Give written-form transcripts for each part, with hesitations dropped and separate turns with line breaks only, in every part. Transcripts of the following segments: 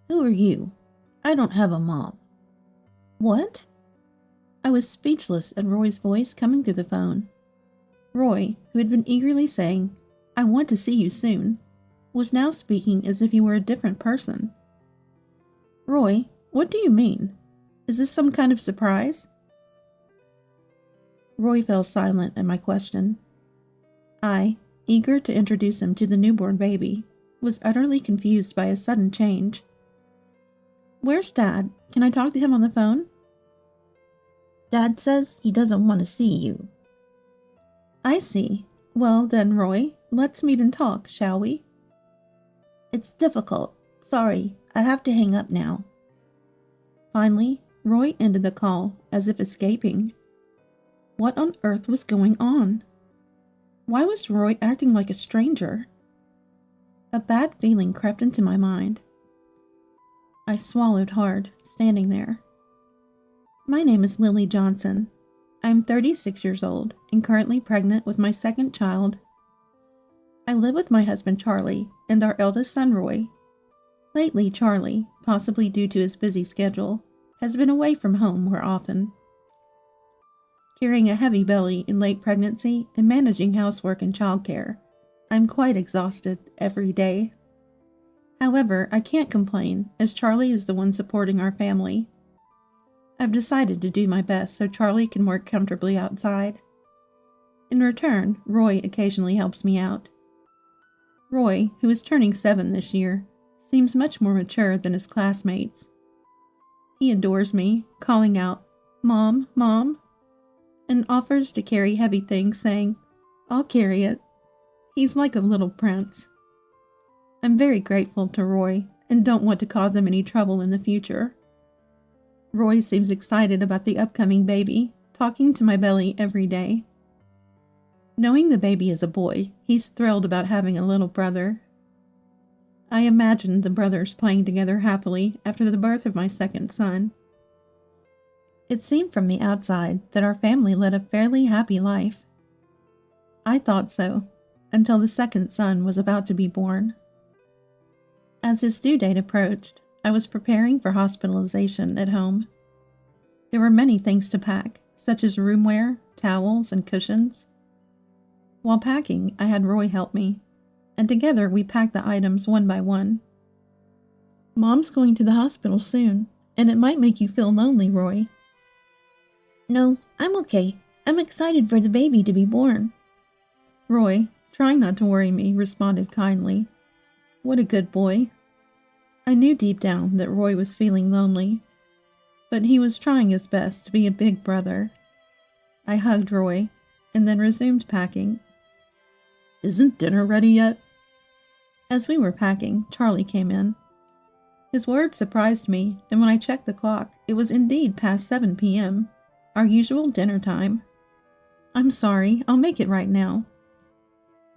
Who are you? I don't have a mom. What? I was speechless at Roy's voice coming through the phone. Roy, who had been eagerly saying, "I want to see you soon," was now speaking as if he were a different person. Roy, what do you mean? Is this some kind of surprise? Roy fell silent at my question. I, eager to introduce him to the newborn baby, was utterly confused by a sudden change. Where's Dad? Can I talk to him on the phone? Dad says he doesn't want to see you. I see. Well then, Roy, let's meet and talk, shall we? It's difficult. Sorry, I have to hang up now. Finally, Roy ended the call as if escaping. What on earth was going on? Why was Roy acting like a stranger? A bad feeling crept into my mind. I swallowed hard, standing there. My name is Lily Johnson. I am 36 years old and currently pregnant with my second child. I live with my husband Charlie and our eldest son Roy. Lately, Charlie, possibly due to his busy schedule, has been away from home more often. Carrying a heavy belly in late pregnancy and managing housework and childcare, I'm quite exhausted every day. However, I can't complain, as Charlie is the one supporting our family. I've decided to do my best so Charlie can work comfortably outside. In return, Roy occasionally helps me out. Roy, who is turning 7 this year, seems much more mature than his classmates. He adores me, calling out, "Mom, Mom," and offers to carry heavy things, saying, "I'll carry it." He's like a little prince. I'm very grateful to Roy and don't want to cause him any trouble in the future. Roy seems excited about the upcoming baby, talking to my belly every day. Knowing the baby is a boy, he's thrilled about having a little brother. I imagined the brothers playing together happily after the birth of my second son. It seemed from the outside that our family led a fairly happy life. I thought so, until the second son was about to be born. As his due date approached, I was preparing for hospitalization at home. There were many things to pack, such as roomwear, towels, and cushions. While packing, I had Roy help me, and together we packed the items one by one. Mom's going to the hospital soon, and it might make you feel lonely, Roy. No, I'm okay. I'm excited for the baby to be born. Roy, trying not to worry me, responded kindly. What a good boy. I knew deep down that Roy was feeling lonely, but he was trying his best to be a big brother. I hugged Roy, and then resumed packing. Isn't dinner ready yet? As we were packing, Charlie came in. His words surprised me, and when I checked the clock, it was indeed past 7 p.m., our usual dinner time. I'm sorry, I'll make it right now.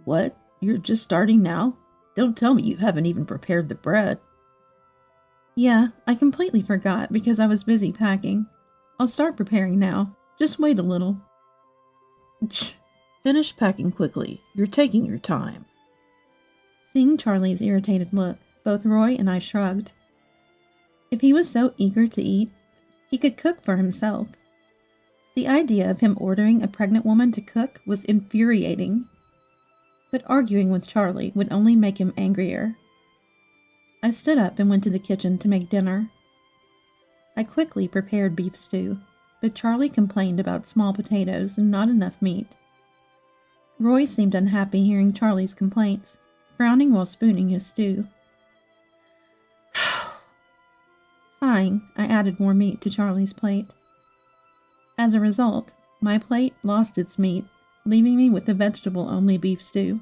What? You're just starting now? Don't tell me you haven't even prepared the bread. Yeah, I completely forgot because I was busy packing. I'll start preparing now. Just wait a little. Finish packing quickly. You're taking your time. Seeing Charlie's irritated look, both Roy and I shrugged. If he was so eager to eat, he could cook for himself. The idea of him ordering a pregnant woman to cook was infuriating. But arguing with Charlie would only make him angrier. I stood up and went to the kitchen to make dinner. I quickly prepared beef stew, but Charlie complained about small potatoes and not enough meat. Roy seemed unhappy hearing Charlie's complaints, frowning while spooning his stew. Sighing, I added more meat to Charlie's plate. As a result, my plate lost its meat, leaving me with the vegetable-only beef stew.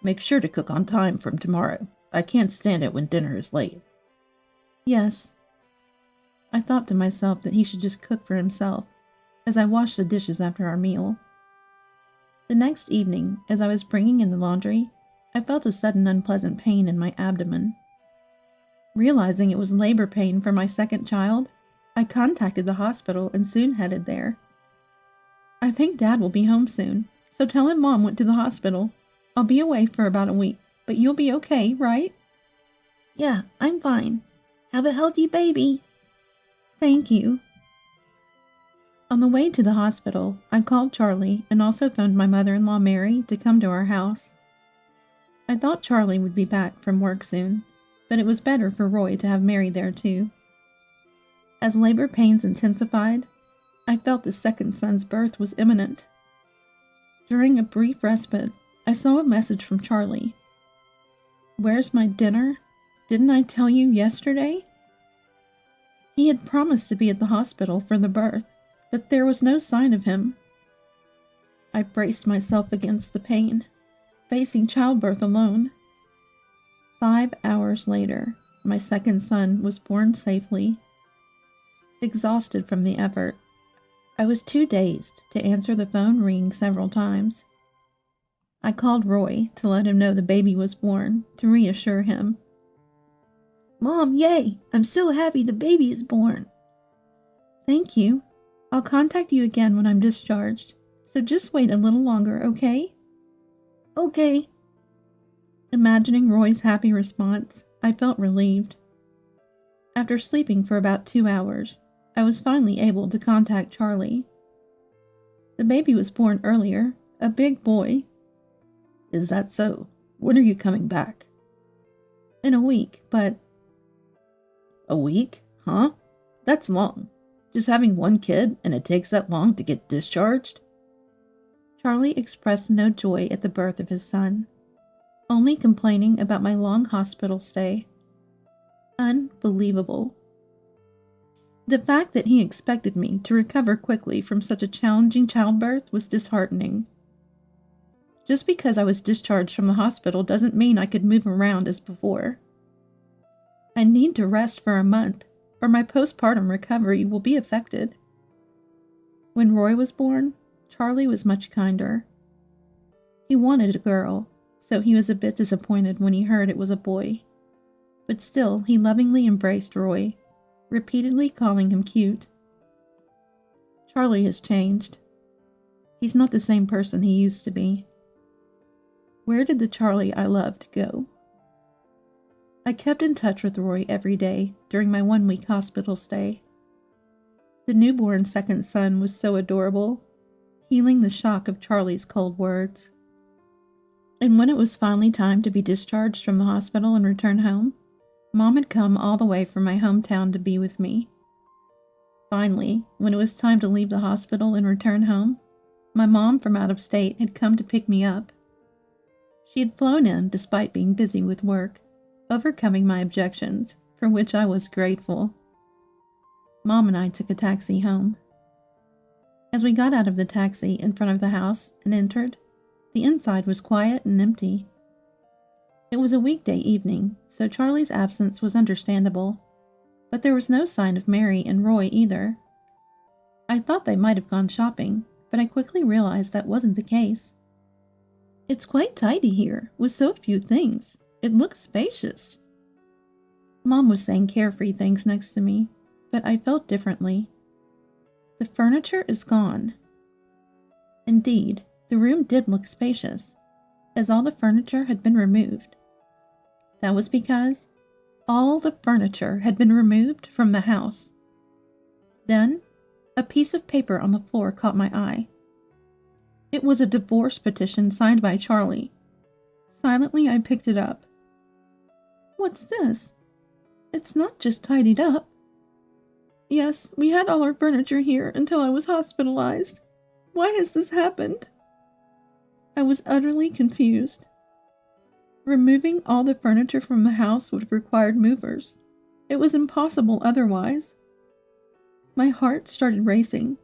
Make sure to cook on time from tomorrow. I can't stand it when dinner is late. Yes. I thought to myself that he should just cook for himself, as I washed the dishes after our meal. The next evening, as I was bringing in the laundry, I felt a sudden unpleasant pain in my abdomen. Realizing it was labor pain for my second child, I contacted the hospital and soon headed there. I think Dad will be home soon, so tell him Mom went to the hospital. I'll be away for about a week, but you'll be okay, right? Yeah, I'm fine. Have a healthy baby. Thank you. On the way to the hospital, I called Charlie and also phoned my mother-in-law Mary to come to our house. I thought Charlie would be back from work soon, but it was better for Roy to have Mary there too. As labor pains intensified, I felt the second son's birth was imminent. During a brief respite, I saw a message from Charlie. "Where's my dinner? Didn't I tell you yesterday?" He had promised to be at the hospital for the birth, but there was no sign of him. I braced myself against the pain, facing childbirth alone. 5 hours later, my second son was born safely. Exhausted from the effort, I was too dazed to answer the phone ring several times. I called Roy to let him know the baby was born, to reassure him. "Mom, yay! I'm so happy the baby is born." "Thank you. I'll contact you again when I'm discharged, so just wait a little longer, okay?" "Okay." Imagining Roy's happy response, I felt relieved. After sleeping for about 2 hours, I was finally able to contact Charlie. The baby was born earlier, a big boy. "Is that so? When are you coming back?" "In a week, but..." "A week? Huh? That's long. Just having one kid, and it takes that long to get discharged?" Charlie expressed no joy at the birth of his son, only complaining about my long hospital stay. Unbelievable. The fact that he expected me to recover quickly from such a challenging childbirth was disheartening. Just because I was discharged from the hospital doesn't mean I could move around as before. I need to rest for a month, or my postpartum recovery will be affected. When Roy was born, Charlie was much kinder. He wanted a girl, so he was a bit disappointed when he heard it was a boy. But still, he lovingly embraced Roy, repeatedly calling him cute. Charlie has changed. He's not the same person he used to be. Where did the Charlie I loved go? I kept in touch with Roy every day during my 1-week hospital stay. The newborn second son was so adorable, healing the shock of Charlie's cold words. And when it was finally time to be discharged from the hospital and return home, Mom had come all the way from my hometown to be with me. Finally, when it was time to leave the hospital and return home, my mom from out of state had come to pick me up. She had flown in despite being busy with work, overcoming my objections, for which I was grateful. Mom and I took a taxi home. As we got out of the taxi in front of the house and entered, the inside was quiet and empty. It was a weekday evening, so Charlie's absence was understandable, but there was no sign of Mary and Roy either. I thought they might have gone shopping, but I quickly realized that wasn't the case. "It's quite tidy here, with so few things. It looks spacious." Mom was saying carefree things next to me, but I felt differently. The furniture is gone. Indeed, the room did look spacious, as all the furniture had been removed. That was because all the furniture had been removed from the house. Then, a piece of paper on the floor caught my eye. It was a divorce petition signed by Charlie. Silently, I picked it up. "What's this? It's not just tidied up." "Yes, we had all our furniture here until I was hospitalized. Why has this happened?" I was utterly confused. Removing all the furniture from the house would have required movers. It was impossible otherwise. My heart started racing,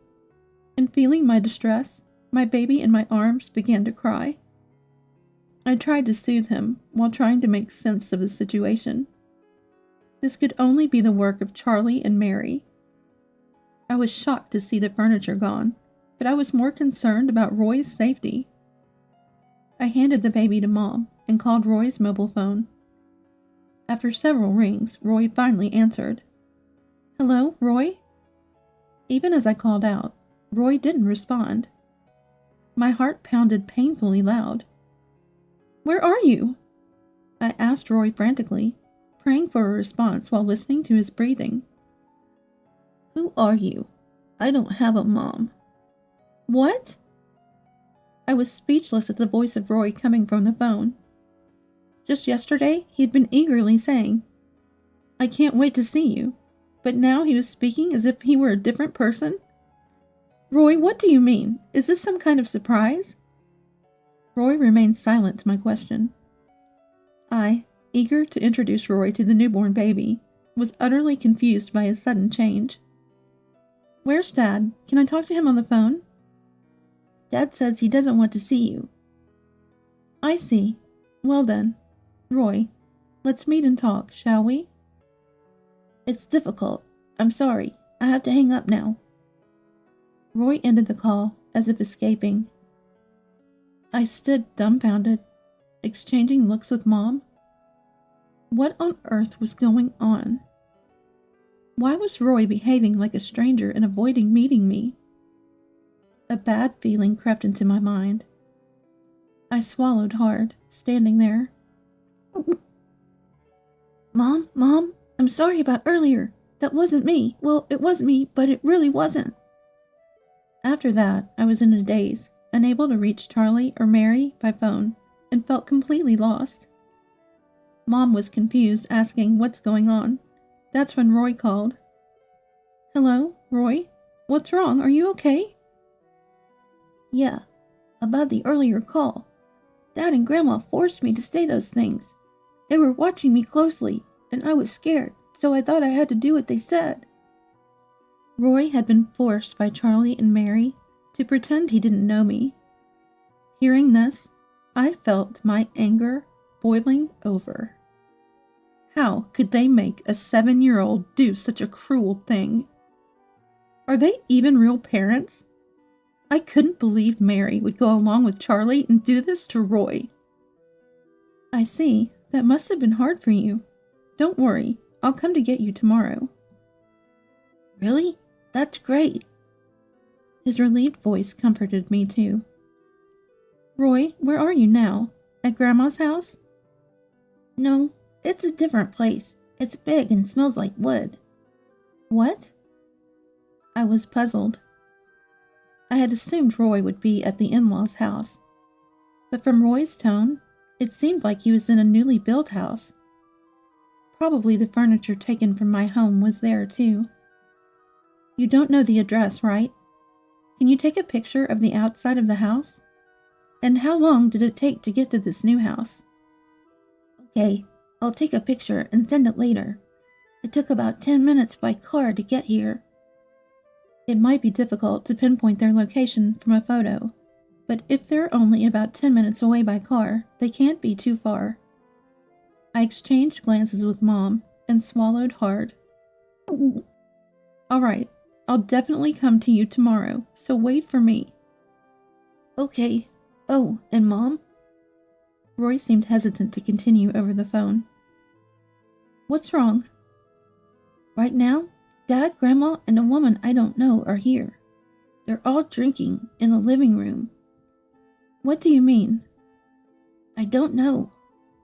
and feeling my distress, my baby in my arms began to cry. I tried to soothe him while trying to make sense of the situation. This could only be the work of Charlie and Mary. I was shocked to see the furniture gone, but I was more concerned about Roy's safety. I handed the baby to Mom and called Roy's mobile phone. After several rings, Roy finally answered. "Hello, Roy?" Even as I called out, Roy didn't respond. My heart pounded painfully loud. "Where are you?" I asked Roy frantically, praying for a response while listening to his breathing. Who are you? I don't have a mom. What? I was speechless at the voice of Roy coming from the phone. Just yesterday, he'd been eagerly saying, I can't wait to see you, but now he was speaking as if he were a different person? Roy, what do you mean? Is this some kind of surprise? Roy remained silent to my question. I, eager to introduce Roy to the newborn baby, was utterly confused by his sudden change. Where's Dad? Can I talk to him on the phone? Dad says he doesn't want to see you. I see. Well then, Roy, let's meet and talk, shall we? It's difficult. I'm sorry. I have to hang up now. Roy ended the call as if escaping. I stood dumbfounded, exchanging looks with Mom. What on earth was going on? Why was Roy behaving like a stranger and avoiding meeting me? A bad feeling crept into my mind. I swallowed hard, standing there. Mom, I'm sorry about earlier. That wasn't me. Well, it was me, but it really wasn't. After that, I was in a daze, unable to reach Charlie or Mary by phone, and felt completely lost. Mom was confused, asking what's going on. That's when Roy called. Hello, Roy? What's wrong? Are you okay? Yeah, about the earlier call. Dad and Grandma forced me to say those things. They were watching me closely, and I was scared, so I thought I had to do what they said. Roy had been forced by Charlie and Mary to pretend he didn't know me. Hearing this, I felt my anger boiling over. How could they make a 7-year-old do such a cruel thing? Are they even real parents? I couldn't believe Mary would go along with Charlie and do this to Roy. I see. That must have been hard for you. Don't worry. I'll come to get you tomorrow. Really? That's great. His relieved voice comforted me too. Roy, where are you now? At Grandma's house? No, it's a different place. It's big and smells like wood. What? I was puzzled. I had assumed Roy would be at the in-laws' house, but from Roy's tone, it seemed like he was in a newly built house. Probably the furniture taken from my home was there too. You don't know the address, right? Can you take a picture of the outside of the house? And how long did it take to get to this new house? Okay, I'll take a picture and send it later. It took about 10 minutes by car to get here. It might be difficult to pinpoint their location from a photo, but if they're only about 10 minutes away by car, they can't be too far. I exchanged glances with Mom and swallowed hard. All right, I'll definitely come to you tomorrow, so wait for me. Okay. Oh, and Mom? Roy seemed hesitant to continue over the phone. What's wrong? Right now, Dad, Grandma, and a woman I don't know are here. They're all drinking in the living room. What do you mean? I don't know,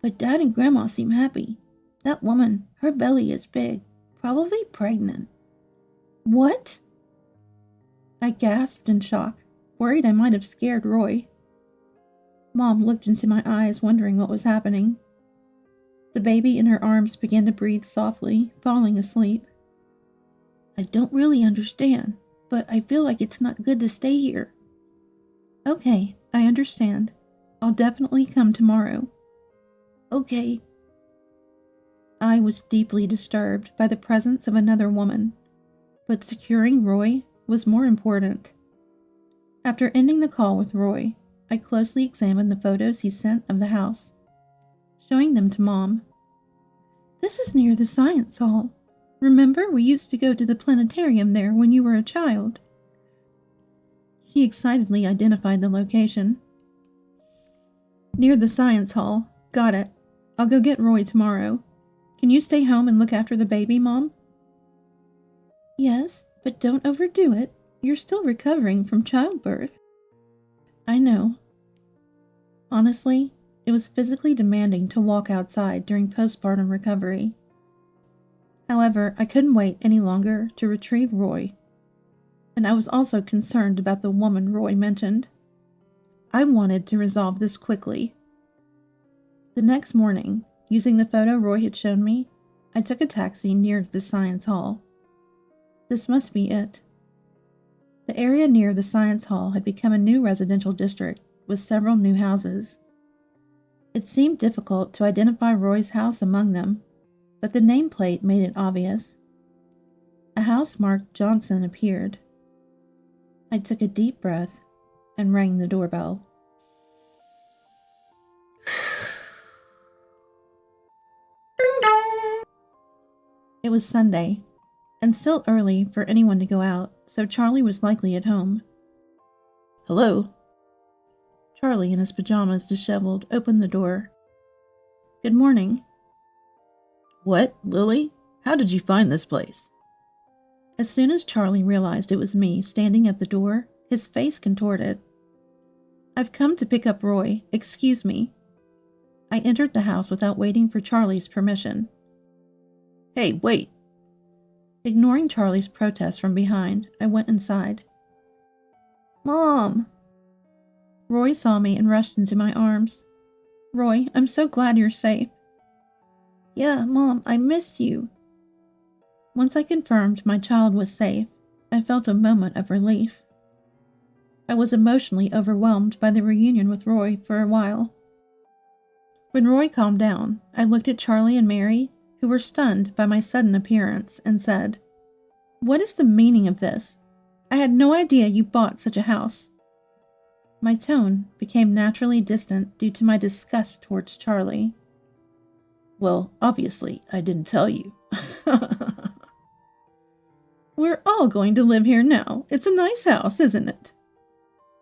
but Dad and Grandma seem happy. That woman, her belly is big, probably pregnant. What? I gasped in shock, worried I might have scared Roy. Mom looked into my eyes, wondering what was happening. The baby in her arms began to breathe softly, falling asleep. I don't really understand, but I feel like it's not good to stay here. Okay, I understand. I'll definitely come tomorrow. Okay. I was deeply disturbed by the presence of another woman, but securing Roy was more important. After ending the call with Roy, I closely examined the photos he sent of the house, showing them to Mom. This is near the science hall. Remember, we used to go to the planetarium there when you were a child. She excitedly identified the location. Near the science hall. Got it. I'll go get Roy tomorrow. Can you stay home and look after the baby, Mom? Yes, but don't overdo it. You're still recovering from childbirth. I know. Honestly, it was physically demanding to walk outside during postpartum recovery, However, I couldn't wait any longer to retrieve Roy, and I was also concerned about the woman Roy mentioned. I wanted to resolve this quickly. The next morning, using the photo Roy had shown me, I took a taxi near the science hall. This must be it. The area near the science hall had become a new residential district with several new houses. It seemed difficult to identify Roy's house among them, but the nameplate made it obvious. A house marked Johnson appeared. I took a deep breath and rang the doorbell. Ding dong! It was Sunday, and still early for anyone to go out, so Charlie was likely at home. Hello? Charlie, in his pajamas disheveled, opened the door. Good morning. What, Lily? How did you find this place? As soon as Charlie realized it was me standing at the door, his face contorted. I've come to pick up Roy. Excuse me. I entered the house without waiting for Charlie's permission. Hey, wait. Ignoring Charlie's protest from behind, I went inside. Mom! Roy saw me and rushed into my arms. Roy, I'm so glad you're safe. Yeah, Mom, I missed you. Once I confirmed my child was safe, I felt a moment of relief. I was emotionally overwhelmed by the reunion with Roy for a while. When Roy calmed down, I looked at Charlie and Mary, who were stunned by my sudden appearance, and said, What is the meaning of this? I had no idea you bought such a house. My tone became naturally distant due to my disgust towards Charlie. Well, obviously, I didn't tell you. We're all going to live here now. It's a nice house, isn't it?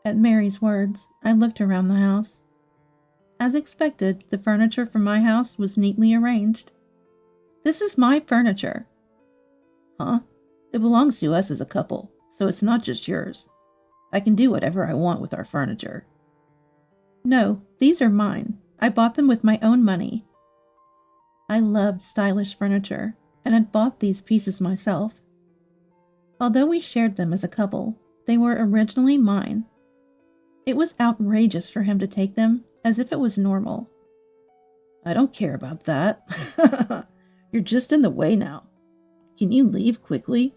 At Mary's words, I looked around the house. As expected, the furniture from my house was neatly arranged. This is my furniture. Huh? It belongs to us as a couple, so it's not just yours. I can do whatever I want with our furniture. No, these are mine. I bought them with my own money. I loved stylish furniture, and had bought these pieces myself. Although we shared them as a couple, they were originally mine. It was outrageous for him to take them as if it was normal. I don't care about that. You're just in the way now. Can you leave quickly?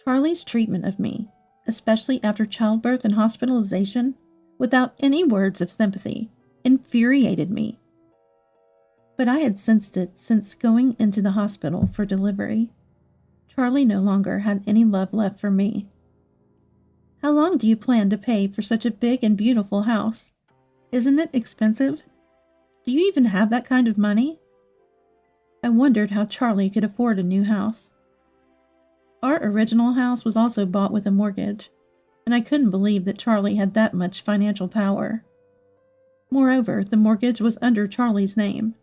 Charlie's treatment of me, especially after childbirth and hospitalization, without any words of sympathy, infuriated me. But I had sensed it since going into the hospital for delivery. Charlie no longer had any love left for me. How long do you plan to pay for such a big and beautiful house? Isn't it expensive? Do you even have that kind of money? I wondered how Charlie could afford a new house. Our original house was also bought with a mortgage, and I couldn't believe that Charlie had that much financial power. Moreover, the mortgage was under Charlie's name.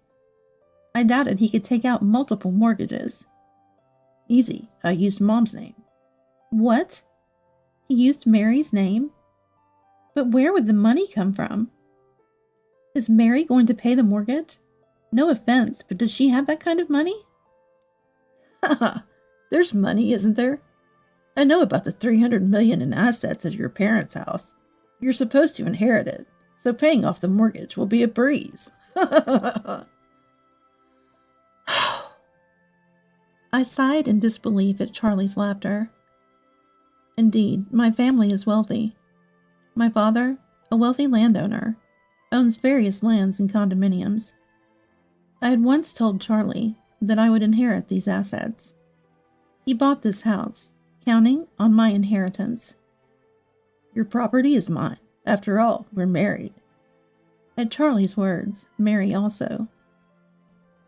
I doubted he could take out multiple mortgages. Easy, I used Mom's name. What? He used Mary's name? But where would the money come from? Is Mary going to pay the mortgage? No offense, but does she have that kind of money? Haha, there's money, isn't there? I know about the $300 million in assets at your parents' house. You're supposed to inherit it, so paying off the mortgage will be a breeze. I sighed in disbelief at Charlie's laughter. Indeed, my family is wealthy. My father, a wealthy landowner, owns various lands and condominiums. I had once told Charlie that I would inherit these assets. He bought this house, counting on my inheritance. Your property is mine. After all, we're married. At Charlie's words, Mary also.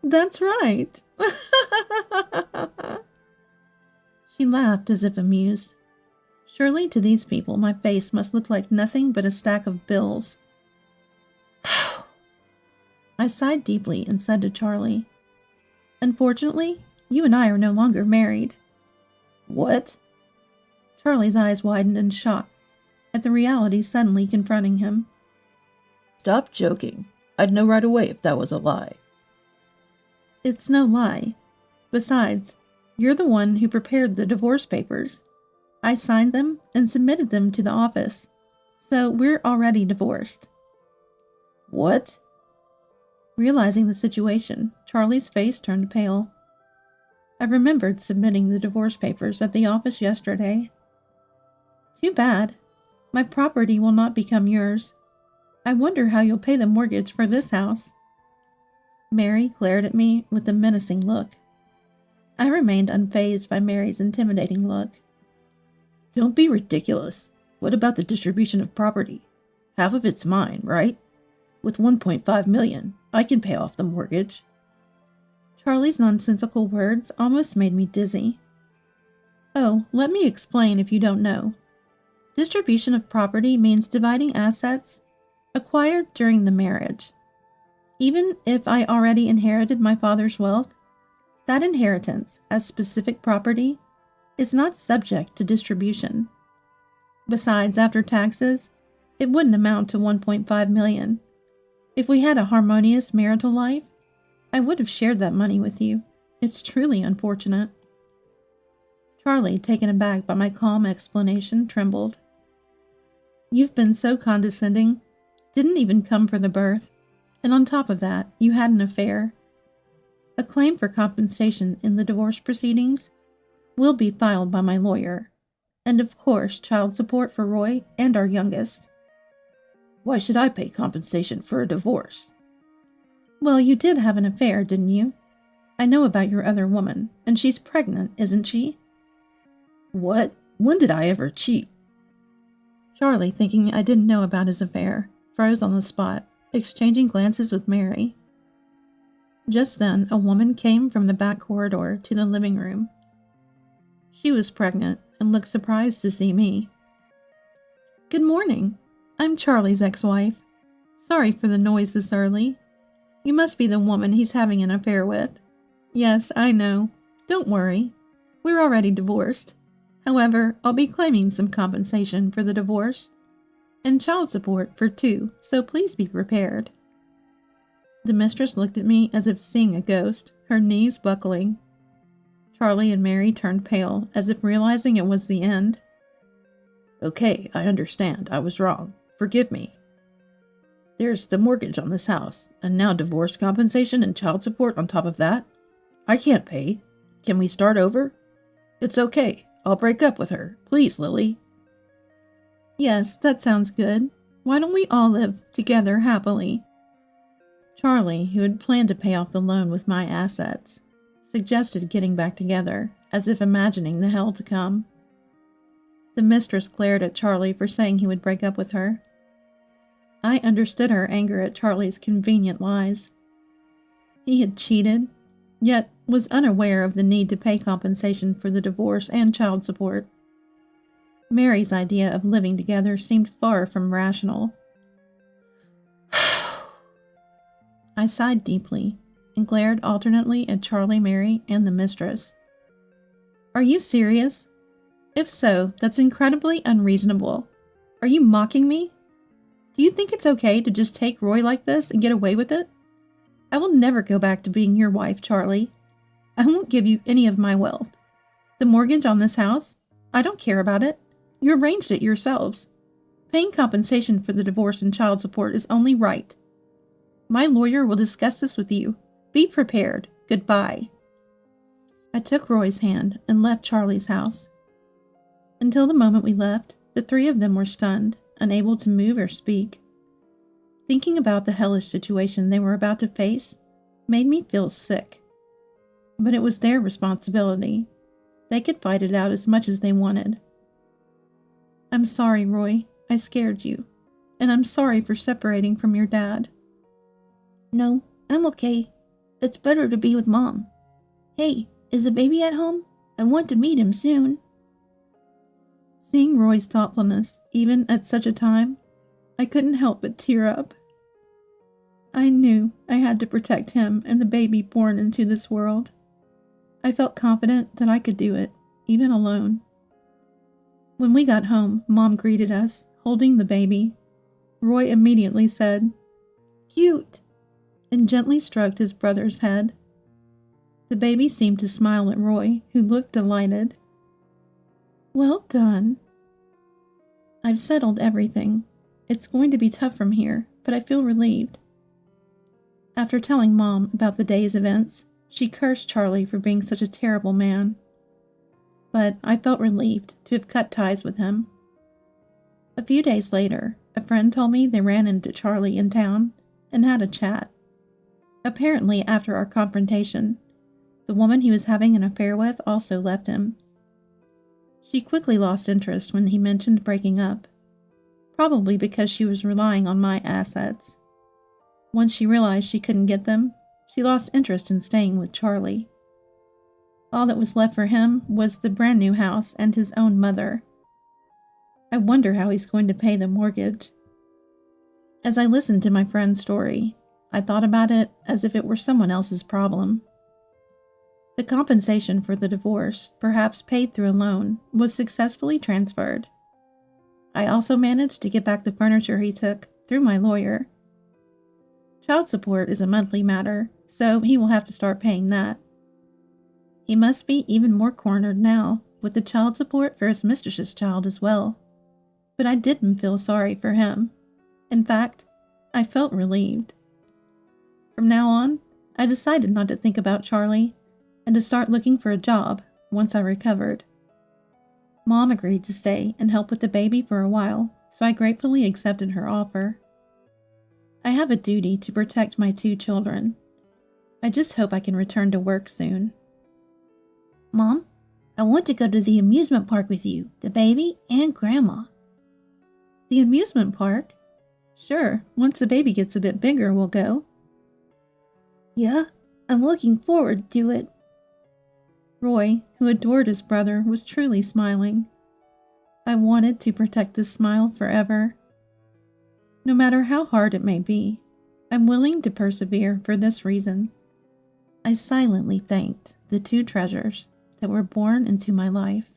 That's right. She laughed as if amused. Surely to these people my face must look like nothing but a stack of bills. I sighed deeply and said to Charlie, Unfortunately, you and I are no longer married. What? Charlie's eyes widened in shock at the reality suddenly confronting him. Stop joking. I'd know right away if that was a lie. It's no lie, Besides, you're the one who prepared the divorce papers. I signed them and submitted them to the office, so we're already divorced."
"What?"
Realizing the situation, Charlie's face turned pale. I remembered submitting the divorce papers at the office yesterday. "Too bad. My property will not become yours. I wonder how you'll pay the mortgage for this house." Mary glared at me with a menacing look. I remained unfazed by Mary's intimidating look.
"Don't be ridiculous. What about the distribution of property? Half of it's mine, right? With $1.5 million, I can pay off the mortgage."
Charlie's nonsensical words almost made me dizzy. "Oh, let me explain if you don't know. Distribution of property means dividing assets acquired during the marriage. Even if I already inherited my father's wealth, that inheritance, as specific property, is not subject to distribution. Besides, after taxes, it wouldn't amount to $1.5 million. If we had a harmonious marital life, I would have shared that money with you. It's truly unfortunate." Charlie, taken aback by my calm explanation, trembled. "You've been so condescending. Didn't even come for the birth. And on top of that, you had an affair. A claim for compensation in the divorce proceedings will be filed by my lawyer. And of course, child support for Roy and our youngest."
"Why should I pay compensation for a divorce?"
"Well, you did have an affair, didn't you? I know about your other woman, and she's pregnant, isn't she?"
"What? When did I ever cheat?"
Charlie, thinking I didn't know about his affair, froze on the spot, exchanging glances with Mary. Just then, a woman came from the back corridor to the living room. She was pregnant and looked surprised to see me. "Good morning. I'm Charlie's ex-wife. Sorry for the noise this early. You must be the woman he's having an affair with." "Yes, I know. Don't worry. We're already divorced. However, I'll be claiming some compensation for the divorce and child support for 2, so please be prepared." The mistress looked at me as if seeing a ghost, her knees buckling. Charlie and Mary turned pale, as if realizing it was the end.
"Okay, I understand. I was wrong. Forgive me. There's the mortgage on this house, and now divorce compensation and child support on top of that. I can't pay. Can we start over? It's okay. I'll break up with her. Please, Lily."
"Yes, that sounds good. Why don't we all live together happily?" Charlie, who had planned to pay off the loan with my assets, suggested getting back together, as if imagining the hell to come. The mistress glared at Charlie for saying he would break up with her. I understood her anger at Charlie's convenient lies. He had cheated, yet was unaware of the need to pay compensation for the divorce and child support. Mary's idea of living together seemed far from rational. I sighed deeply and glared alternately at Charlie, Mary, and the mistress. "Are you serious? If so, that's incredibly unreasonable. Are you mocking me? Do you think it's okay to just take Roy like this and get away with it? I will never go back to being your wife, Charlie. I won't give you any of my wealth. The mortgage on this house? I don't care about it. You arranged it yourselves. Paying compensation for the divorce and child support is only right. My lawyer will discuss this with you. Be prepared. Goodbye." I took Roy's hand and left Charlie's house. Until the moment we left, the 3 of them were stunned, unable to move or speak. Thinking about the hellish situation they were about to face made me feel sick. But it was their responsibility. They could fight it out as much as they wanted. "I'm sorry, Roy. I scared you. And I'm sorry for separating from your dad." "No, I'm okay. It's better to be with Mom. Hey, is the baby at home? I want to meet him soon." Seeing Roy's thoughtfulness, even at such a time, I couldn't help but tear up. I knew I had to protect him and the baby born into this world. I felt confident that I could do it, even alone. When we got home, Mom greeted us, holding the baby. Roy immediately said, "Cute," and gently stroked his brother's head. The baby seemed to smile at Roy, who looked delighted. Well done. I've settled everything. It's going to be tough from here, but I feel relieved. After telling Mom about the day's events, she cursed Charlie for being such a terrible man. But I felt relieved to have cut ties with him. A few days later, a friend told me they ran into Charlie in town and had a chat. Apparently, after our confrontation, the woman he was having an affair with also left him. She quickly lost interest when he mentioned breaking up, probably because she was relying on my assets. Once she realized she couldn't get them, she lost interest in staying with Charlie. All that was left for him was the brand new house and his own mother. I wonder how he's going to pay the mortgage. As I listened to my friend's story, I thought about it as if it were someone else's problem. The compensation for the divorce, perhaps paid through a loan, was successfully transferred. I also managed to get back the furniture he took through my lawyer. Child support is a monthly matter, so he will have to start paying that. He must be even more cornered now, with the child support for his mistress's child as well. But I didn't feel sorry for him. In fact, I felt relieved. From now on, I decided not to think about Charlie and to start looking for a job once I recovered. Mom agreed to stay and help with the baby for a while, so I gratefully accepted her offer. I have a duty to protect my 2 children. I just hope I can return to work soon.
Mom, I want to go to the amusement park with you, the baby, and Grandma.
The amusement park? Sure, once the baby gets a bit bigger, we'll go.
Yeah, I'm looking forward to it.
Roy, who adored his brother, was truly smiling. I wanted to protect this smile forever. No matter how hard it may be, I'm willing to persevere for this reason. I silently thanked the 2 treasures that were born into my life.